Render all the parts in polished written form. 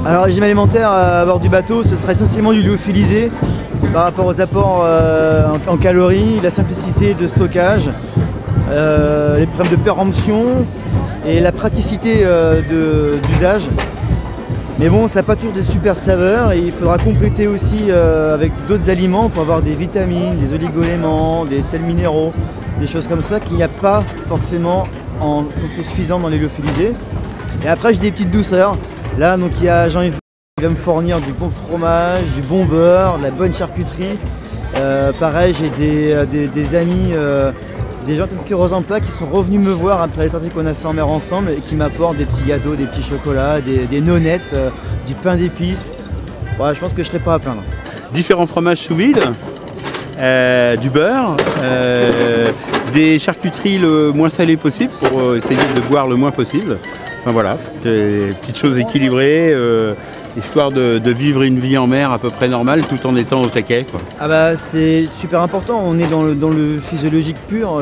Alors, le régime alimentaire à bord du bateau, ce sera essentiellement du lyophilisé par rapport aux apports en calories, la simplicité de stockage, les problèmes de péremption et la praticité d'usage. Mais bon, ça n'a pas toujours des super saveurs et il faudra compléter aussi avec d'autres aliments pour avoir des vitamines, des oligo-éléments, des sels minéraux, des choses comme ça qu'il n'y a pas forcément en quantité suffisante dans les lyophilisés. Et après, j'ai des petites douceurs. Là, donc, il y a Jean-Yves qui va me fournir du bon fromage, du bon beurre, de la bonne charcuterie. Pareil, j'ai des amis, des gens qui Rosampa qui sont revenus me voir après les sorties qu'on a fait en mer ensemble et qui m'apportent des petits gâteaux, des petits chocolats, des nonnettes, du pain d'épices. Ouais, je pense que je ne serai pas à plaindre. Différents fromages sous vide, du beurre, des charcuteries le moins salées possible pour essayer de boire le moins possible. Enfin voilà, des petites choses équilibrées, histoire de vivre une vie en mer à peu près normale tout en étant au taquet, quoi. Ah bah c'est super important, on est dans le physiologique pur, on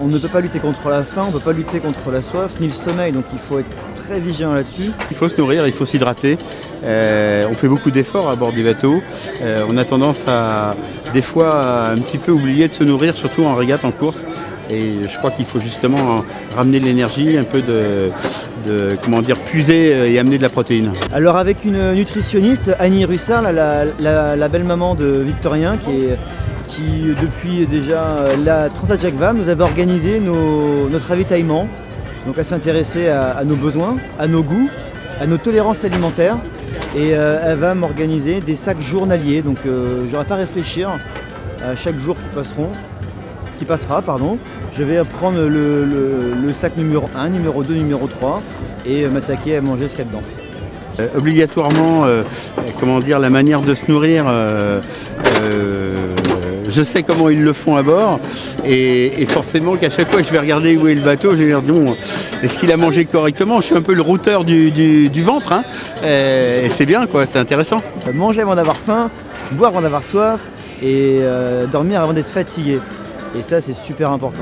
ne peut pas lutter contre la faim, on ne peut pas lutter contre la soif ni le sommeil, donc il faut être très vigilant là-dessus. Il faut se nourrir, il faut s'hydrater, on fait beaucoup d'efforts à bord du bateau, on a tendance à des fois un petit peu oublier de se nourrir, surtout en régate, en course. Et je crois qu'il faut justement ramener de l'énergie, un peu comment dire, puiser et amener de la protéine. Alors avec une nutritionniste, Annie Russard, la belle-maman de Victorien, qui depuis déjà la Transat Jacques Vabre nous avait organisé notre ravitaillement. Donc elle s'intéressait à nos besoins, à nos goûts, à nos tolérances alimentaires. Et elle va m'organiser des sacs journaliers. Donc j'aurai pas à réfléchir à chaque jour qui passera. Je vais prendre le sac numéro 1, numéro 2, numéro 3 et m'attaquer à manger ce qu'il y a dedans. Obligatoirement, comment dire, la manière de se nourrir, je sais comment ils le font à bord et forcément qu'à chaque fois que je vais regarder où est le bateau, je vais dire bon, est-ce qu'il a mangé correctement? Je suis un peu le routeur du ventre, hein, et c'est bien quoi, c'est intéressant. Manger avant d'avoir faim, boire avant d'avoir soif et dormir avant d'être fatigué. Et ça, c'est super important.